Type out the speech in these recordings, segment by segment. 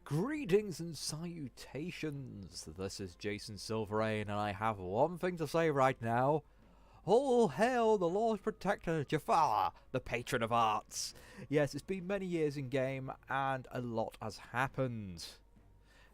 Greetings and salutations. This is Jason Silverain, and I have one thing to say right now. All hail the Lord Protector Jafar, the patron of arts. Yes, it's been many years in game, and a lot has happened.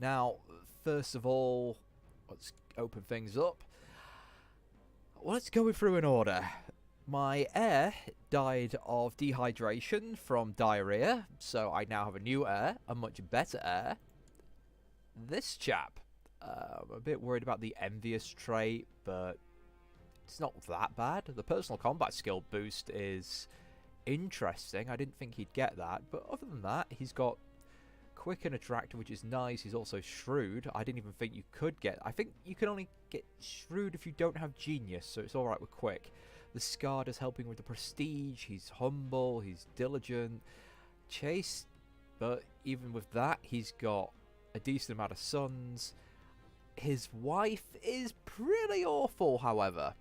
Now, first of all, let's open things up. Let's go through in order. My heir died of dehydration from diarrhea, so I now have a new heir, a much better heir. This chap, I'm a bit worried about the envious trait, but it's not that bad. The personal combat skill boost is interesting. I didn't think he'd get that, but other than that, he's got quick and attractive, which is nice. He's also shrewd. I didn't even think you could get. I think you can only get shrewd if you don't have genius, so it's alright with quick. The Scarred is helping with the prestige. He's humble, he's diligent, chaste, but even with that, he's got a decent amount of sons. His wife is pretty awful, however,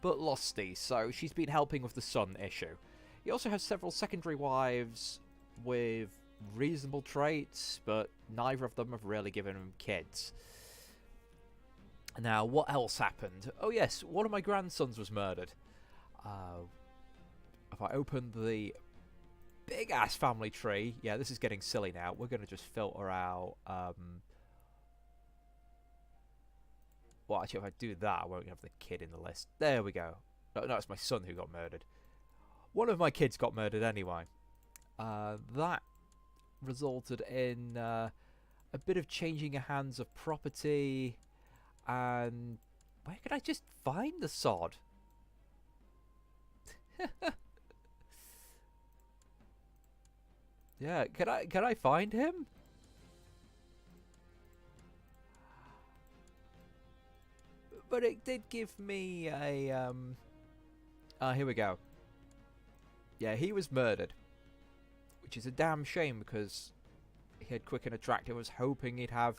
but lusty, so she's been helping with the son issue. He also has several secondary wives with reasonable traits, but neither of them have really given him kids. Now, what else happened? Oh yes, one of my grandsons was murdered. If I open the big-ass family tree... Yeah, this is getting silly now. We're going to just filter out... Well, actually, if I do that, I won't have the kid in the list. There we go. No, it's my son who got murdered. One of my kids got murdered anyway. That resulted in a bit of changing of hands of property... And where could I just find the sod? Yeah, can I find him? But it did give me a here we go. Yeah, he was murdered, which is a damn shame because he had quick and attractive. I was hoping he'd have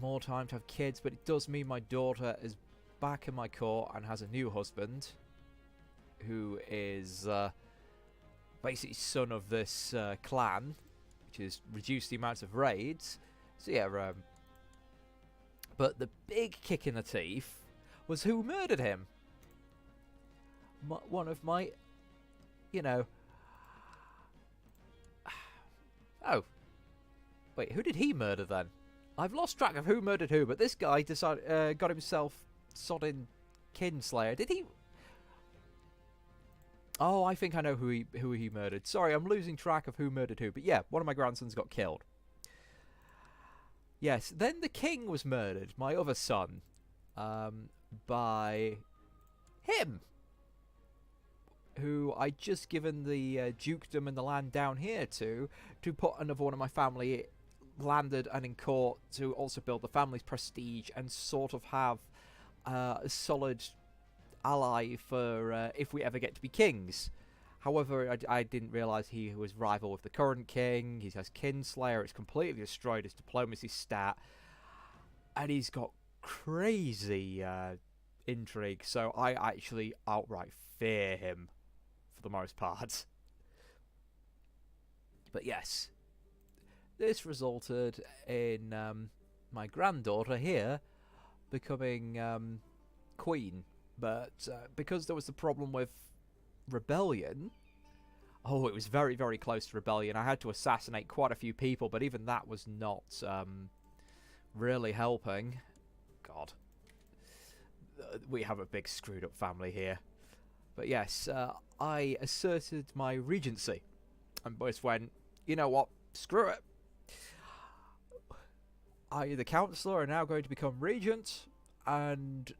more time to have kids, but it does mean my daughter is back in my court and has a new husband who is basically son of this clan, which has reduced the amount of raids. So yeah, but the big kick in the teeth was who murdered him. One of my, you know... Oh. Wait, who did he murder then? I've lost track of who murdered who, but this guy decided got himself sodding kinslayer. Did he? Oh, I think I know who he murdered. Sorry, I'm losing track of who murdered who. But yeah, one of my grandsons got killed. Yes, then the king was murdered, my other son, by him, who I'd just given the dukedom and the land down here to put another one of my family landed and in court to also build the family's prestige and sort of have a solid ally for if we ever get to be kings. However, I didn't realise he was rival with the current king. He has Kinslayer. It's completely destroyed his diplomacy stat, and he's got crazy intrigue, so I actually outright fear him for the most part. But yes, this resulted in my granddaughter here becoming queen. But because there was the problem with rebellion... Oh, it was very, very close to rebellion. I had to assassinate quite a few people, but even that was not really helping. God. We have a big screwed up family here. But yes, I asserted my regency. And boys went, you know what, screw it. The councillor are now going to become regent, and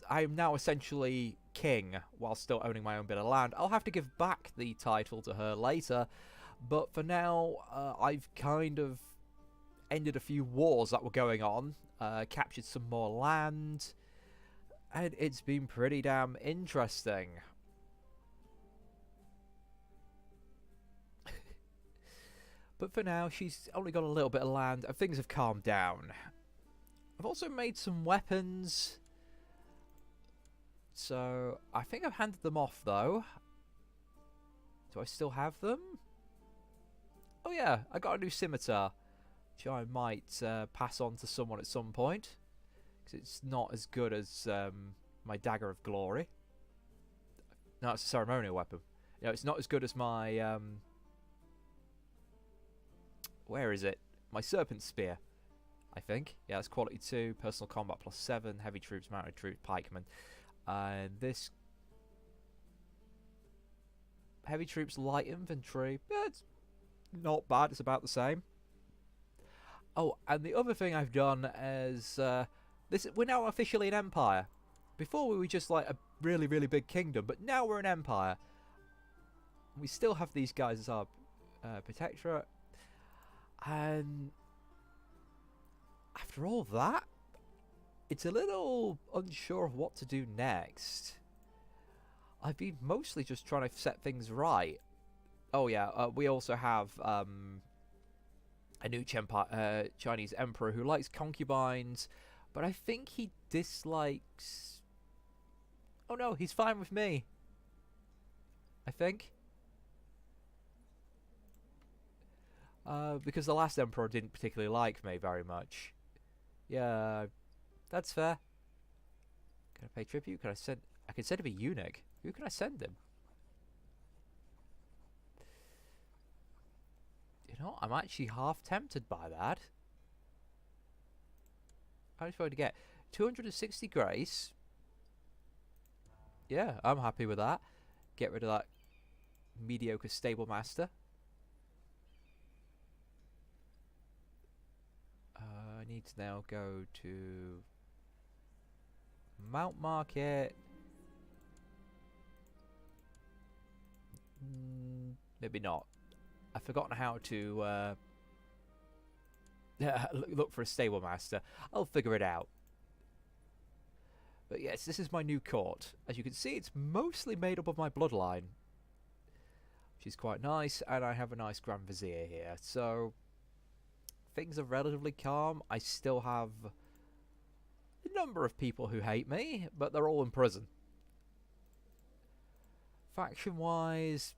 I am now essentially king while still owning my own bit of land. I'll have to give back the title to her later, but for now I've kind of ended a few wars that were going on, captured some more land, and it's been pretty damn interesting. But for now, she's only got a little bit of land, and things have calmed down. I've also made some weapons. So, I think I've handed them off, though. Do I still have them? Oh yeah, I got a new scimitar, which I might pass on to someone at some point, because it's not as good as my dagger of glory. No, it's a ceremonial weapon. You know, it's not as good as my where is it? My serpent spear, I think. Yeah, it's quality 2, personal combat +7, heavy troops, mounted troops, pikemen. And this heavy troops, light infantry, it's not bad, it's about the same. Oh, and the other thing I've done is we're now officially an empire. Before we were just like a really, really big kingdom, but now we're an empire. We still have these guys as our protectorate. And after all that, it's a little unsure of what to do next. I've been mostly just trying to set things right. Oh yeah, we also have a new Chinese emperor who likes concubines, but I think he dislikes... Oh no, he's fine with me. I think. Because the last emperor didn't particularly like me very much. Yeah, that's fair. Can I pay tribute? Can I send... I can send him a eunuch. Who can I send him? You know, I'm actually half tempted by that. How much am I going to get? 260 grace. Yeah, I'm happy with that. Get rid of that mediocre stable master. I need to now go to Mount Market. Maybe not. I've forgotten how to look for a stable master. I'll figure it out. But yes, this is my new court. As you can see, it's mostly made up of my bloodline, which is quite nice, and I have a nice Grand Vizier here. So things are relatively calm. I still have a number of people who hate me, but they're all in prison. Faction-wise,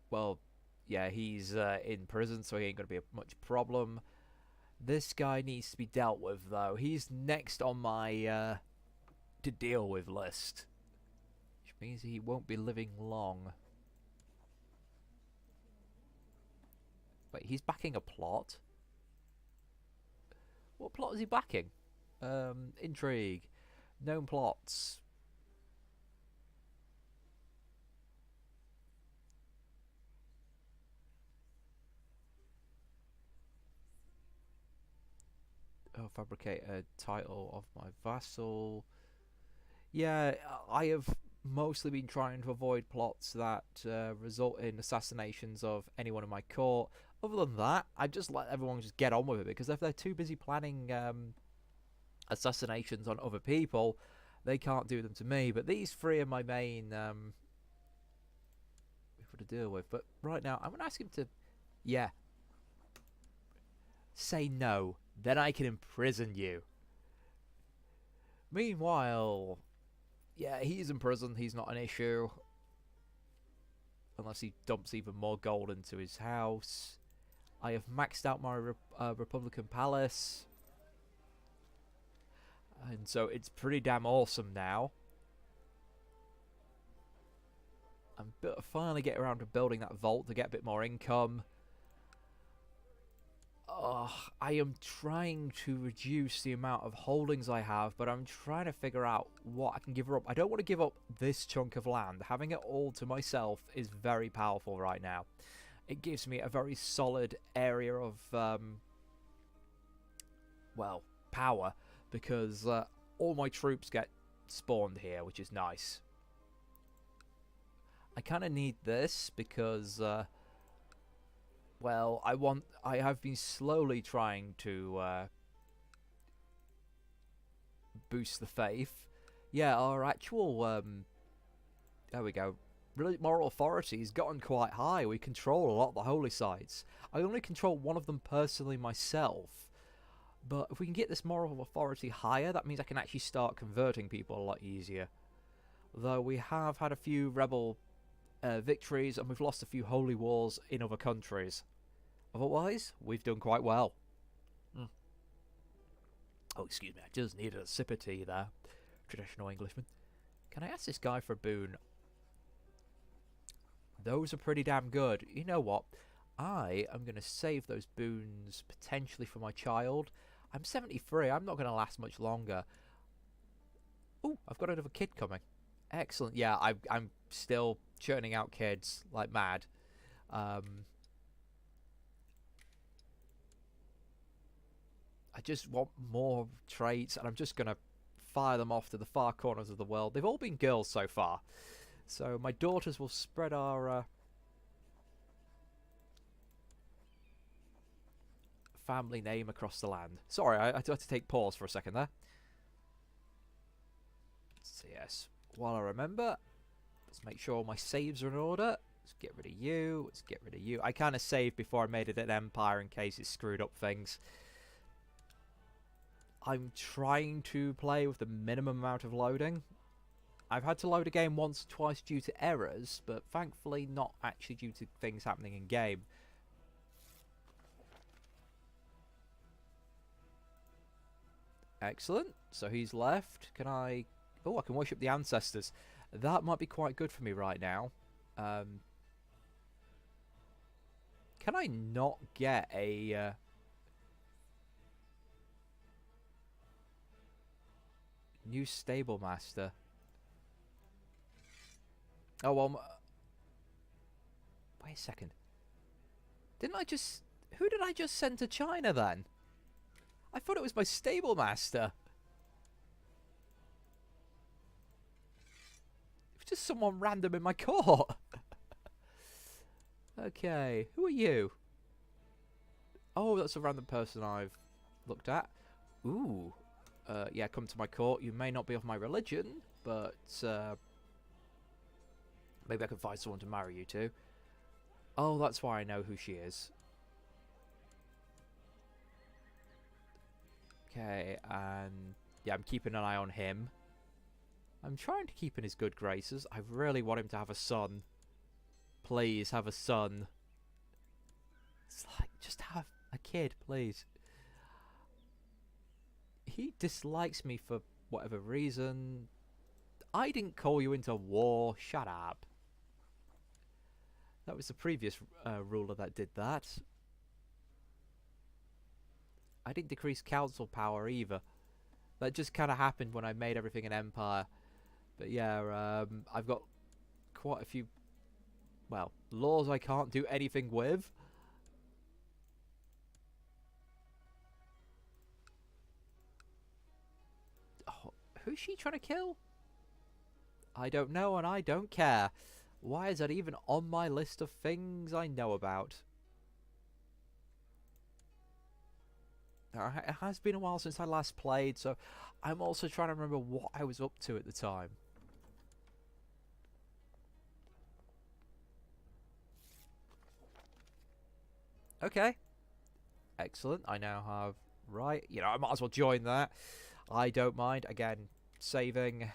well, yeah, he's in prison, so he ain't going to be much problem. This guy needs to be dealt with, though. He's next on my to deal with list, which means he won't be living long. Wait, he's backing a plot? What plot is he backing? Intrigue. Known plots. Oh, fabricate a title of my vassal. Yeah, I have mostly been trying to avoid plots that result in assassinations of anyone in my court. Other than that, I just let everyone just get on with it, because if they're too busy planning assassinations on other people, they can't do them to me. But these three are my main people to deal with. But right now, I'm going to ask him to, yeah, say no. Then I can imprison you. Meanwhile, yeah, he's in prison. He's not an issue. Unless he dumps even more gold into his house. I have maxed out my Republican Palace. And so it's pretty damn awesome now. I'm finally getting around to building that vault to get a bit more income. I am trying to reduce the amount of holdings I have, but I'm trying to figure out what I can give up. I don't want to give up this chunk of land. Having it all to myself is very powerful right now. It gives me a very solid area of, well, power, because all my troops get spawned here, which is nice. I kind of need this because... well, I have been slowly trying to boost the faith. Yeah, our actual there we go. Moral authority has gotten quite high. We control a lot of the holy sites. I only control one of them personally myself. But if we can get this moral authority higher, that means I can actually start converting people a lot easier. Though we have had a few rebel victories, and we've lost a few holy wars in other countries. Otherwise, we've done quite well. Mm. Oh, excuse me, I just needed a sip of tea there. Traditional Englishman. Can I ask this guy for a boon? Those are pretty damn good. You know what? I am going to save those boons potentially for my child. I'm 73. I'm not going to last much longer. Oh, I've got another kid coming. Excellent. Yeah, I'm still churning out kids like mad. I just want more traits, and I'm just going to fire them off to the far corners of the world. They've all been girls so far. So my daughters will spread our family name across the land. Sorry, I had to take pause for a second there. So yes, while I remember, let's make sure my saves are in order. Let's get rid of you. Let's get rid of you. I kind of saved before I made it an empire in case it screwed up things. I'm trying to play with the minimum amount of loading. I've had to load a game once or twice due to errors, but thankfully not actually due to things happening in game. Excellent. So he's left. Can I... Oh, I can worship the ancestors. That might be quite good for me right now. Can I not get a... new stable master? Oh, well... Wait a second. Didn't I just... Who did I just send to China, then? I thought it was my stable master. It was just someone random in my court. Okay, who are you? Oh, that's a random person I've looked at. Ooh. Yeah, come to my court. You may not be of my religion, but maybe I can find someone to marry you to. Oh, that's why I know who she is. Okay, and yeah, I'm keeping an eye on him. I'm trying to keep in his good graces. I really want him to have a son. Please, have a son. It's like, just have a kid, please. He dislikes me for whatever reason. I didn't call you into war. Shut up. That was the previous ruler that did that. I didn't decrease council power either. That just kind of happened when I made everything an empire. But yeah, I've got quite a few, well, laws I can't do anything with. Oh, who's she trying to kill? I don't know, and I don't care. Why is that even on my list of things I know about? It has been a while since I last played, so I'm also trying to remember what I was up to at the time. Okay. Excellent. I now have... Right. You know, I might as well join that. I don't mind. Again, saving...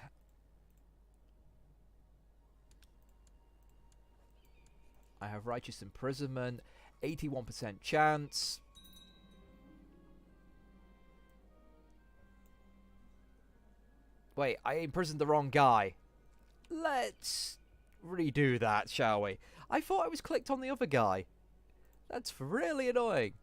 I have righteous imprisonment. 81% chance. Wait, I imprisoned the wrong guy. Let's redo that, shall we? I thought I was clicked on the other guy. That's really annoying.